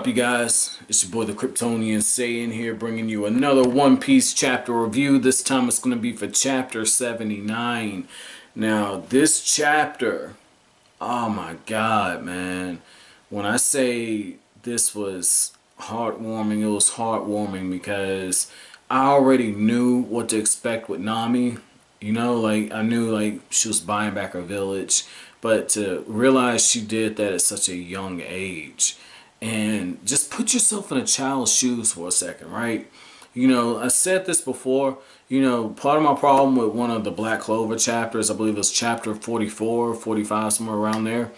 up, you guys? It's your boy the Kryptonian Saiyan here, bringing you another One Piece chapter review. This time it's going to be for chapter 79. Now, this chapter, oh my god, man. When I say this was heartwarming, it was heartwarming because I already knew what to expect with Nami. You know, like, I knew, like, she was buying back her village. But to realize she did that at such a young age, and just put yourself in a child's shoes for a second, right? You know, I said this before, you know, part of my problem with one of the Black Clover chapters, I believe it was chapter 44, 45, somewhere around there.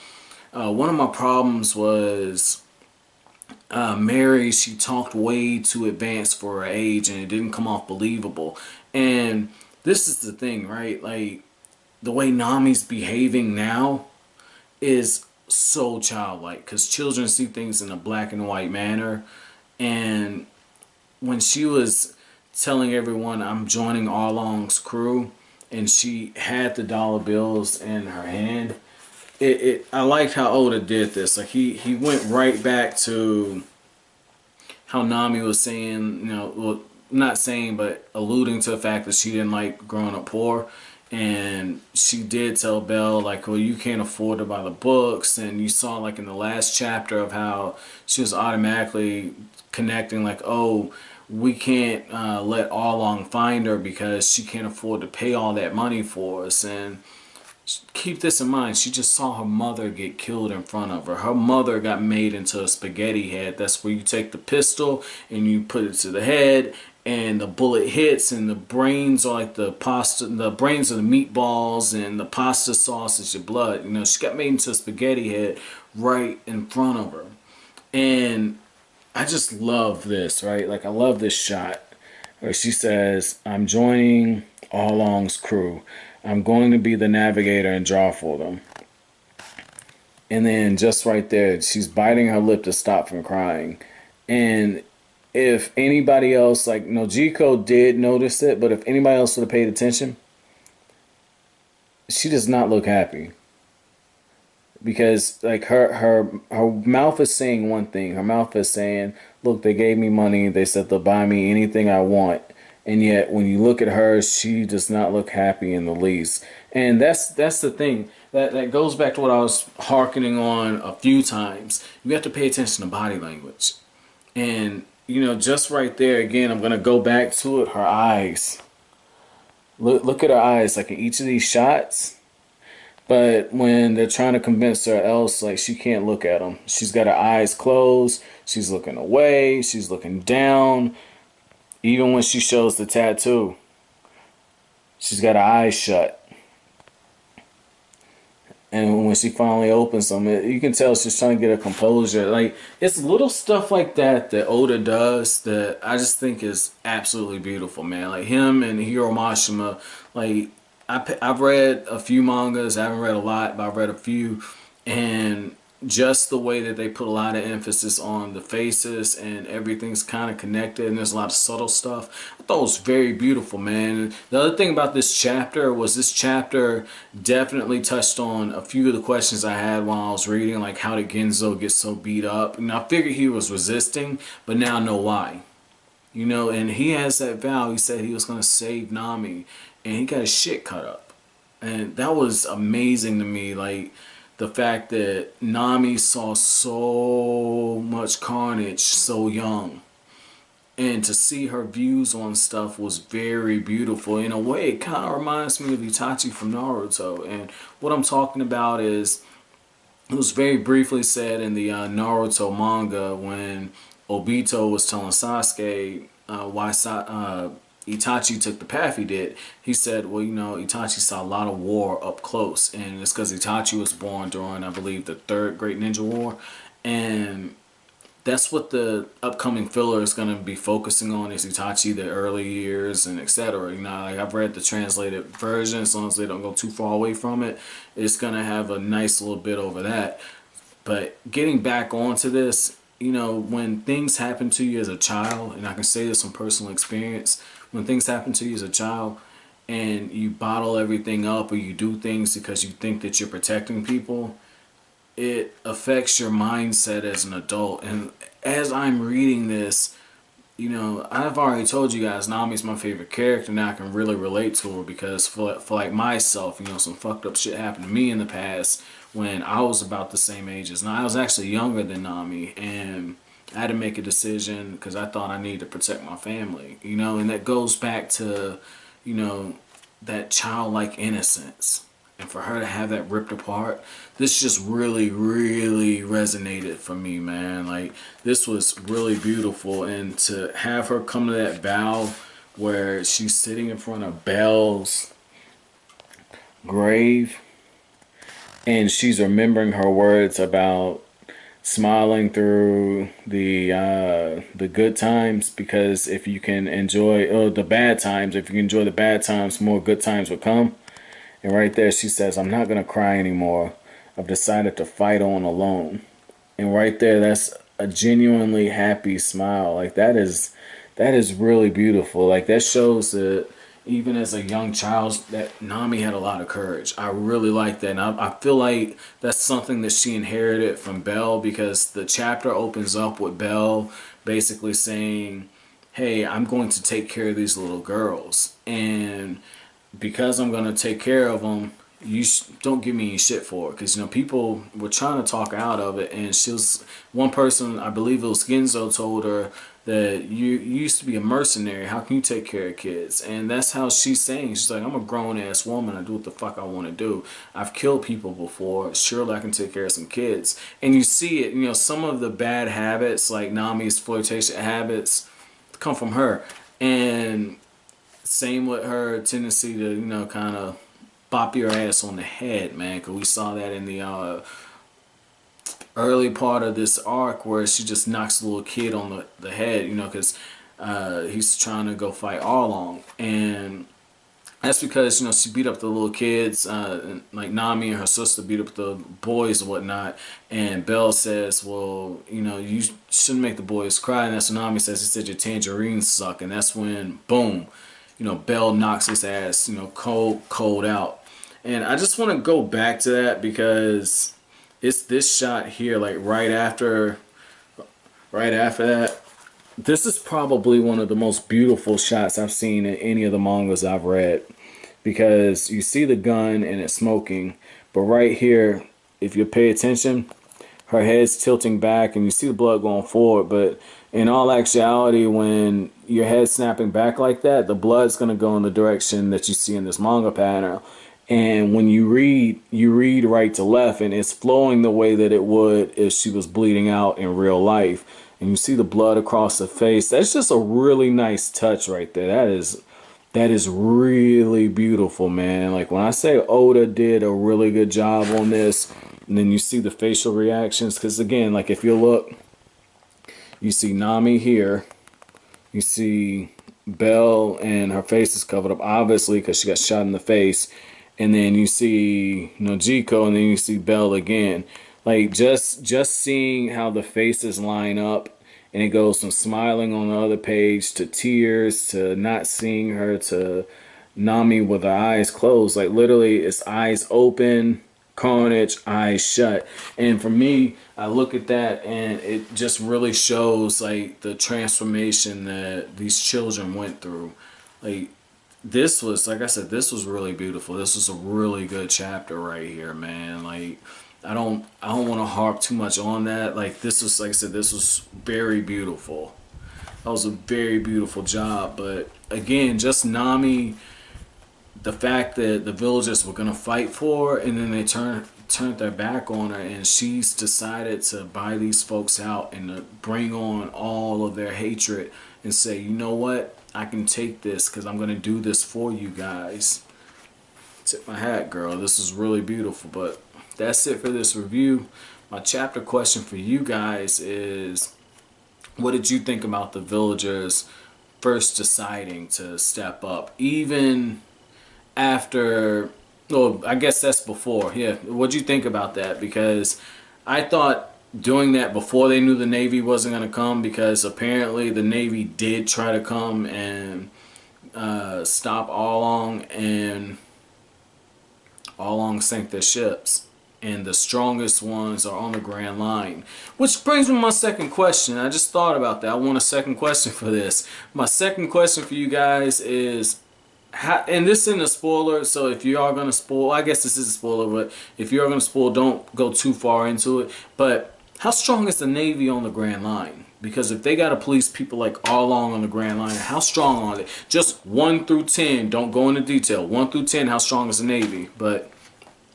One of my problems was Mary, she talked way too advanced for her age and it didn't come off believable. And this is the thing, right? Like, the way Nami's behaving now is so childlike because children see things in a black and white manner. And when she was telling everyone, I'm joining Arlong's crew, and she had the dollar bills in her hand, I liked how Oda did this. Like, he went right back to how Nami was saying, you know, well, not saying, but alluding to the fact that she didn't like growing up poor. And she did tell Belle, like, well, you can't afford to buy the books. And you saw, like, in the last chapter of how she was automatically connecting, like, oh, we can't let Arlong find her because she can't afford to pay all that money for us. And keep this in mind, she just saw her mother get killed in front of her. Her mother got made into a spaghetti head. That's where you take the pistol and you put it to the head and the bullet hits and the brains are like the pasta, the brains are the meatballs and the pasta sauce is your blood. You know, she got made into a spaghetti head right in front of her. And I just love this, right? Like, I love this shot where she says, I'm joining Arlong's crew. I'm going to be the navigator and draw for them. And then just right there, she's biting her lip to stop from crying. And if anybody else, like, Nojiko did notice it, but if anybody else would have paid attention, she does not look happy. Because, like, her mouth is saying one thing. Her mouth is saying, look, they gave me money. They said they'll buy me anything I want. And yet, when you look at her, she does not look happy in the least. And that's the thing. That goes back to what I was harkening on a few times. You have to pay attention to body language. And, you know, just right there, again, I'm going to go back to it. Her eyes. Look at her eyes, like, in each of these shots. But when they're trying to convince her else, like, she can't look at them. She's got her eyes closed. She's looking away. She's looking down. Even when she shows the tattoo, she's got her eyes shut. And when she finally opens them, you can tell she's trying to get her composure. Like, it's little stuff like that that Oda does that I just think is absolutely beautiful, man. Like, him and Hiro Mashima, like, I've read a few mangas. I haven't read a lot, but I've read a few. And just the way that they put a lot of emphasis on the faces and everything's kind of connected and there's a lot of subtle stuff. I thought it was very beautiful, man. The other thing about this chapter was this chapter definitely touched on a few of the questions I had while I was reading, like, how did Genzo get so beat up? And I figured he was resisting, but now I know why. You know, and he has that vow. He said he was going to save Nami, and he got his shit cut up. And that was amazing to me. Like, the fact that Nami saw so much carnage so young. And to see her views on stuff was very beautiful. In a way, it kind of reminds me of Itachi from Naruto. And what I'm talking about is, it was very briefly said in the Naruto manga when Obito was telling Sasuke why Itachi took the path he did. He said, well, you know, Itachi saw a lot of war up close, and it's because Itachi was born during, I believe, the Third Great Ninja War, and that's what the upcoming filler is going to be focusing on, is Itachi, the early years, and etc. You know, like, I've read the translated version, as long as they don't go too far away from it, it's going to have a nice little bit over that. But getting back onto this, you know, when things happen to you as a child, and I can say this from personal experience, when things happen to you as a child and you bottle everything up or you do things because you think that you're protecting people, it affects your mindset as an adult. And as I'm reading this, you know, I've already told you guys Nami's my favorite character. Now I can really relate to her because for like myself, you know, some fucked up shit happened to me in the past when I was about the same age as Nami. I was actually younger than Nami, and I had to make a decision because I thought I needed to protect my family, you know, and that goes back to, you know, that childlike innocence. And for her to have that ripped apart, this just really, really resonated for me, man. Like, this was really beautiful. And to have her come to that vow where she's sitting in front of Belle's grave and she's remembering her words about smiling through the good times, because if you can enjoy the bad times, if you can enjoy the bad times, more good times will come. And right there she says, I'm not gonna cry anymore. I've decided to fight on alone. And right there, that's a genuinely happy smile. Like, that is really beautiful. Like, that shows that even as a young child, that Nami had a lot of courage. I really like that. And I feel like that's something that she inherited from Belle, because the chapter opens up with Belle basically saying, hey, I'm going to take care of these little girls. And because I'm going to take care of them, you don't give me any shit for it. Because, you know, people were trying to talk her out of it. And she was, one person, I believe it was Ginzo, told her that you used to be a mercenary. How can you take care of kids? And that's how she's saying. She's like, I'm a grown-ass woman. I do what the fuck I want to do. I've killed people before. Surely I can take care of some kids. And you see it, you know, some of the bad habits, like Nami's flirtation habits, come from her. And same with her tendency to, you know, kind of bop your ass on the head, man. Because we saw that in the early part of this arc where she just knocks the little kid on the head, you know, because he's trying to go fight Arlong. And that's because, you know, she beat up the little kids, like Nami and her sister beat up the boys and whatnot. And Belle says, well, you know, you shouldn't make the boys cry. And that's what Nami says. He said, your tangerines suck. And that's when, boom, you know, Belle knocks his ass, you know, cold out. And I just want to go back to that because it's this shot here, like right after that. This is probably one of the most beautiful shots I've seen in any of the mangas I've read, because you see the gun and it's smoking, but right here, if you pay attention, her head's tilting back and you see the blood going forward. But in all actuality, when your head's snapping back like that, the blood's going to go in the direction that you see in this manga pattern. And when you read right to left, and it's flowing the way that it would if she was bleeding out in real life. And you see the blood across the face. That's just a really nice touch right there. That is really beautiful, man. Like, when I say Oda did a really good job on this, and then you see the facial reactions, because again, like, if you look, you see Nami here, you see Belle and her face is covered up, obviously, because she got shot in the face. And then you see Nojiko, and then you see Belle again. Like, just seeing how the faces line up, and it goes from smiling on the other page to tears to not seeing her to Nami with her eyes closed. Like, literally, it's eyes open, carnage, eyes shut. And for me, I look at that and it just really shows, like, the transformation that these children went through. Like, this was, like I said, this was really beautiful. This was a really good chapter right here, man. Like, I don't want to harp too much on that. Like, this was, like I said, this was very beautiful. That was a very beautiful job. But again, just Nami, the fact that the villagers were gonna fight for her, and then they turned their back on her, and she's decided to buy these folks out and to bring on all of their hatred and say, you know what? I can take this because I'm going to do this for you guys. Tip my hat, girl. This is really beautiful. But that's it for this review. My chapter question for you guys is, what did you think about the villagers first deciding to step up? Even after, oh, I guess that's before. Yeah, what'd you think about that? Because I thought doing that before they knew the Navy wasn't going to come, because apparently the Navy did try to come and stop Arlong, and Arlong sank their ships. and the strongest ones are on the Grand Line. Which brings me to my second question. I just thought about that. I want a second question for this. My second question for you guys is, and this isn't a spoiler, so if you are going to spoil, I guess this is a spoiler, but if you are going to spoil, don't go too far into it. But how strong is the Navy on the Grand Line? Because if they got to police people like Arlong on the Grand Line, how strong are they? Just 1 through 10, don't go into detail. 1 through 10, how strong is the Navy? But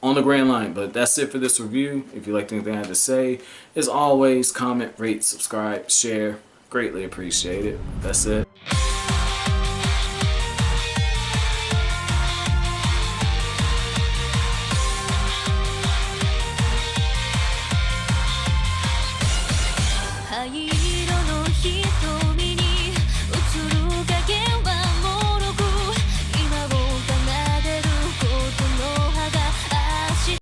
on the Grand Line. But that's it for this review. If you liked anything I had to say, as always, comment, rate, subscribe, share. Greatly appreciate it. That's it.